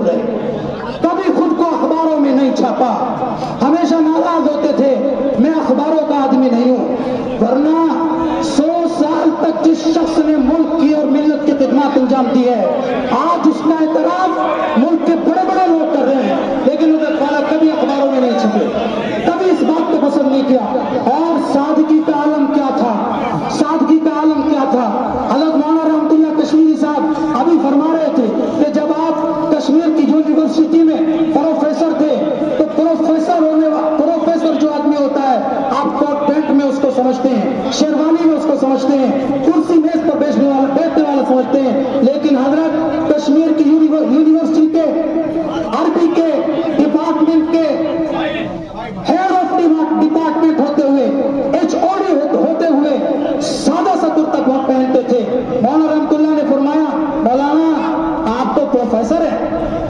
گئے. کبھی خود کو اخباروں میں نہیں چھاپا, ہمیشہ ناراض ہوتے تھے میں اخباروں کا آدمی نہیں ہوں, ورنہ 100 سال تک جس شخص نے ملک کی اور ملت کی خدمات انجام دی ہے, آج اس کا اعتراف ملک کے بڑے بڑے لوگ کر رہے ہیں, لیکن حضرت والا کبھی اخباروں میں نہیں چھپے, کبھی اس بات کو پسند نہیں کیا. اور سادگی کا عالم کیا تھا, سادگی کا عالم کیا تھا. حضرت مولانا رحمت اللہ کشمیری صاحب ابھی فرما رہے تھے کہ جب آپ کشمیر کی یونیورسٹی میں پروفیسر تھے تو پروفیسر جو آدمی ہوتا ہے آپ کوٹ پینٹ میں اس کو سمجھتے ہیں, شیروانی میں اس کو سمجھتے ہیں, کرسی میز پر بیٹھنے والا سمجھتے ہیں, لیکن حضرت کشمیر کی یونیورسٹی کے عربی کے ڈپارٹمنٹ کے ہیڈ آف ڈپارٹمنٹ ہوتے ہوئے, HOD ہوتے ہوئے سادہ سا کرتا کوٹ پہنتے تھے. مولانا رحمت اللہ نے فرمایا مولانا آپ تو پروفیسر ہیں,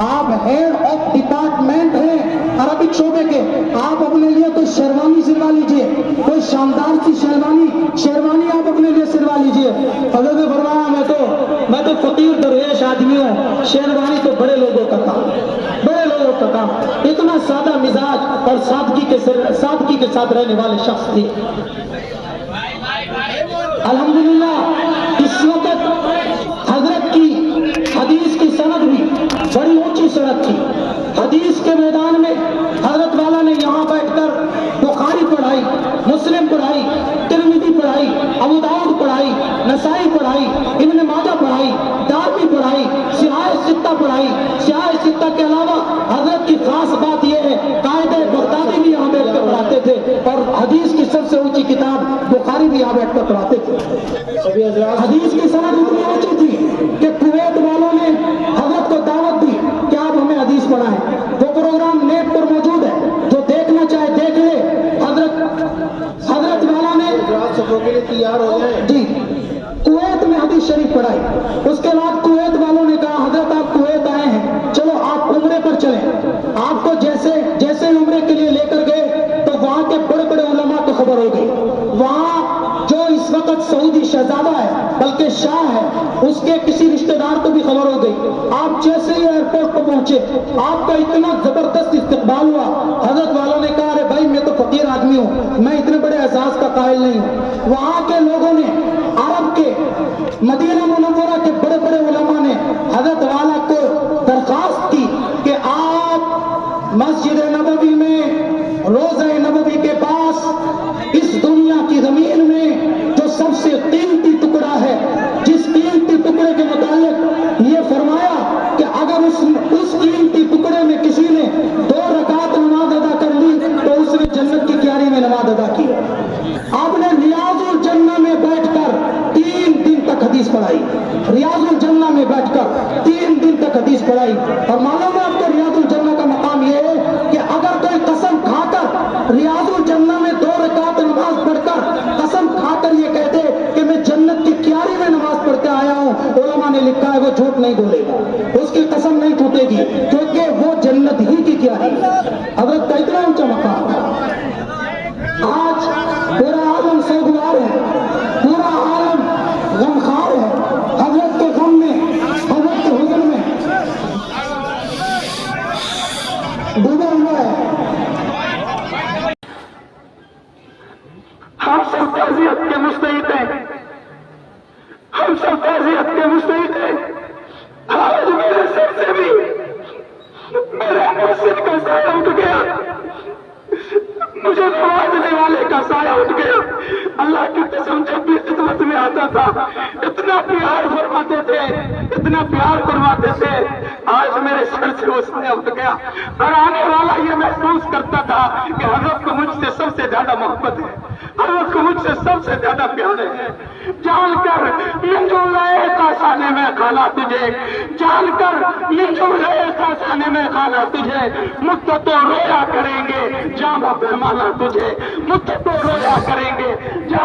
آپ ہیڈ آف ڈپارٹمنٹ ہیں عربک شعبے کے, آپ اپنے لیے کوئی شیروانی سلوا لیجئے, کوئی شاندار سی شیروانی آپ اپنے لیے سلوا لیجئے. حضرت نے فرمایا میں تو فقیر درویش آدمی ہوں, شیروانی تو بڑے لوگوں کا کام, بڑے لوگوں کا کام. اتنا سادہ مزاج اور سادگی کے ساتھ رہنے والے شخص تھے. الحمدللہ اس وقت حضرت کی حدیث کی سند بھی بڑی اونچی سند تھی. حدیث کے میدان میں حضرت والا نے یہاں بیٹھ کر بخاری پڑھائی, مسلم پڑھائی, ترمذی پڑھائی, ابو داؤد پڑھائی, نسائی پڑھائی, ابن ماجہ پڑھائی, دارمی پڑھائی, سیاہ ستہ پڑھائی. سیاہ ستہ کے علاوہ حضرت کی خاص بات یہ ہے قاعدہ بغدادی بھی یہاں بیٹھ کر پڑھاتے تھے, اور حدیث کی سب سے اونچی کتاب بخاری بھی یہاں بیٹھ کر پڑھاتے تھے. حدیث کی سند اتنی اونچی تھی کہ کویت والوں نے حضرت کو دعوت دی کہ آپ ہمیں حدیث پڑھائیں. وہ پروگرام نیٹ پر موجود ہے, جو دیکھنا چاہے دیکھ لے. حضرت والا نے تیار ہو جائے جی کویت میں حدیث شریف پڑھائی. اس کے بعد کویت والوں نے کہا حضرت آپ کویت آئے ہیں, چلو آپ عمرے پر چلیں. آپ کو جیسے عمرے کے لیے لے کر گئے تو وہاں کے بڑے بڑے علماء کو خبر ہو گئی. وہاں جو اس وقت سعودی شہزادہ ہے بلکہ شاہ ہے, اس کے کسی رشتہ دار کو بھی خبر ہو گئی. آپ جیسے ہی ایئرپورٹ پر پہنچے آپ کا اتنا زبردست استقبال ہوا. حضرت والوں نے کہا ارے بھائی میں تو فقیر آدمی ہوں, میں اتنے بڑے اعزاز کا قائل نہیں ہوں. وہاں کے لوگوں نے, عرب کے مدینہ منورہ کے بڑے بڑے علماء نے حضرت والا کو درخواست کی کہ آپ مسجد نبوی میں روضہ نبوی کے پاس اس دنیا کی زمین میں جو سب سے قیمتی ٹکڑا ہے, جس قیمتی ٹکڑے کے متعلق یہ فرمایا کہ اگر اس قیمتی ٹکڑے میں کسی نے 2 رکعت نماز ادا کر لی تو اس نے جنت کی کیاری میں نماز ادا کی. آپ نے ریاض الجنہ میں بیٹھ کر 3 دن تک حدیث پڑھائی. ریاض الجنہ میں بیٹھ کر 3 دن تک حدیث پڑھائی. اور معلوم ہے آپ کو ریاض الجنہ کا مقام یہ ہے کہ اگر کوئی قسم کھا کر ریاض الجنہ میں 2 رکعت نماز پڑھ کر قسم کھا کر یہ کہتے کہ میں جنت کی کیاری میں نماز پڑھ کے آیا ہوں, علماء نے لکھا ہے وہ جھوٹ نہیں بولے گا, اس کی قسم نہیں ٹوٹے گی, کیونکہ وہ جنت ہی کی کیاری ہے. حضرت کا اتنا اونچا مقام ہے. آج پورا عالم سوگوار ہے, پورا عالم غمخوار ہے. حضرت کے غم میں, حضرت کے حزن میں ڈوبا ہوا ہے. ہم سب تعزیت کے مستحق ہیں, ہم سب تعزیت کے مستحق ہیں. آج میرے سر سے بھی میرے محسن کا سایہ اٹھ گیا, مجھے نوازنے والے کا سایہ اٹھ گیا. اللہ کی قسم جب بھی خدمت میں آتا تھا اتنا پیار فرماتے تھے, اتنا پیار فرماتے تھے. آج میرے سر سے وہ سایہ اٹھ گیا اور آنے والا یہ محسوس کرتا تھا کہ حضرت کو مجھ سے سب سے زیادہ محبت ہے, حضرت کو مجھ سے سب سے زیادہ پیار ہے. جان کر منظور رہے کاسانے میں کھانا تجھے, جان کر منظور رہے کاسانے میں کھانا تجھے, مجھ تو رویا کریں گے جامع پیمانہ تجھے, مجھ تو رویا کریں گے.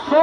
100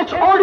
HOD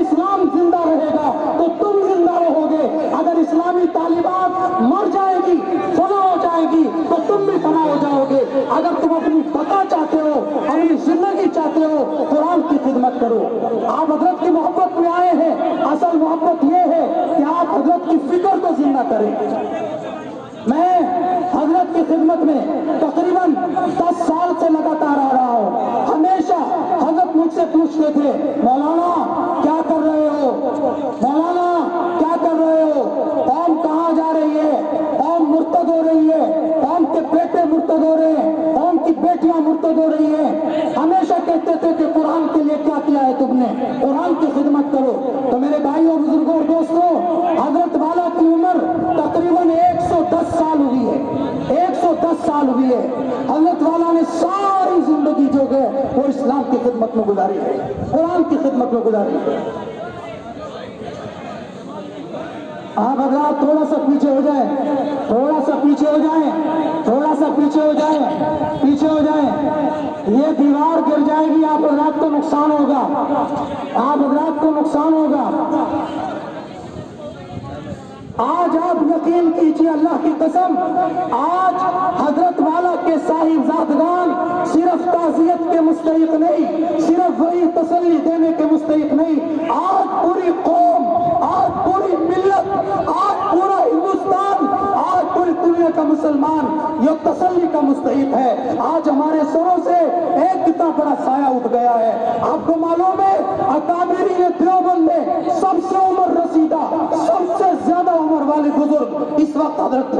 اسلام زندہ رہے گا تو تم زندہ رہو گے. اگر اسلامی تعلیمات مر جائے گی، فنا ہو جائے گی، تو تم بھی فنا ہو جاؤ گے. اگر تم اپنی بقا چاہتے ہو، اپنی زندگی چاہتے ہو، قرآن کی خدمت کرو. آپ حضرت کی محبت میں آئے ہیں، اصل محبت یہ ہے کہ آپ حضرت کی فکر کو زندہ کریں. میں حضرت کی خدمت میں تقریباً 10 سال سے لگاتار آ رہا ہوں. ہمیشہ حضرت مجھ سے پوچھتے تھے، مولانا کیا کر رہے ہو، مولانا کیا کر رہے ہو، قوم کہاں جا رہی ہے، قوم مرتد ہو رہی ہے، قوم کے بیٹے مرتد ہو رہے ہیں، قوم کی بیٹیاں مرتد ہو رہی ہیں. ہمیشہ کہتے تھے کہ قرآن کے لیے کیا کیا ہے تم نے، قرآن کی خدمت کرو. تو میرے بھائیوں، بزرگوں اور دوستوں، حضرت والا کی عمر تقریباً 110 سال ہوئی ہے، 110 سال ہوئی ہے. حضرت والا نے ساری زندگی جو ہے وہ اسلام کی خدمت میں گزاری ہے، قرآن کی خدمت میں گزاری ہے. آپ حضرات تھوڑا سا پیچھے ہو جائیں، تھوڑا سا پیچھے ہو جائیں، تھوڑا سا پیچھے ہو جائیں، پیچھے ہو جائیں. یہ دیوار گر جائے گی، آپ حضرات کو نقصان ہوگا، آپ حضرات کو نقصان ہوگا. آج آپ یقین کیجیے، اللہ کی قسم، آج حضرت والا کے صاحبزادگان صرف تعزیت کے مستحق نہیں، صرف وہی تسلی دینے کے مستحق نہیں، آج پوری قوم، آج پوری ملت، آج پورا ہندوستان، آج پوری دنیا کا مسلمان یہ تسلی کا مستحق ہے. آج ہمارے سروں سے ایک کتنا بڑا سایہ اٹھ گیا ہے. آپ کو معلوم ہے، اکابرین دیوبند میں سب سے عمر رسیدہ، سب سے زیادہ عمر والے بزرگ اس وقت حضرت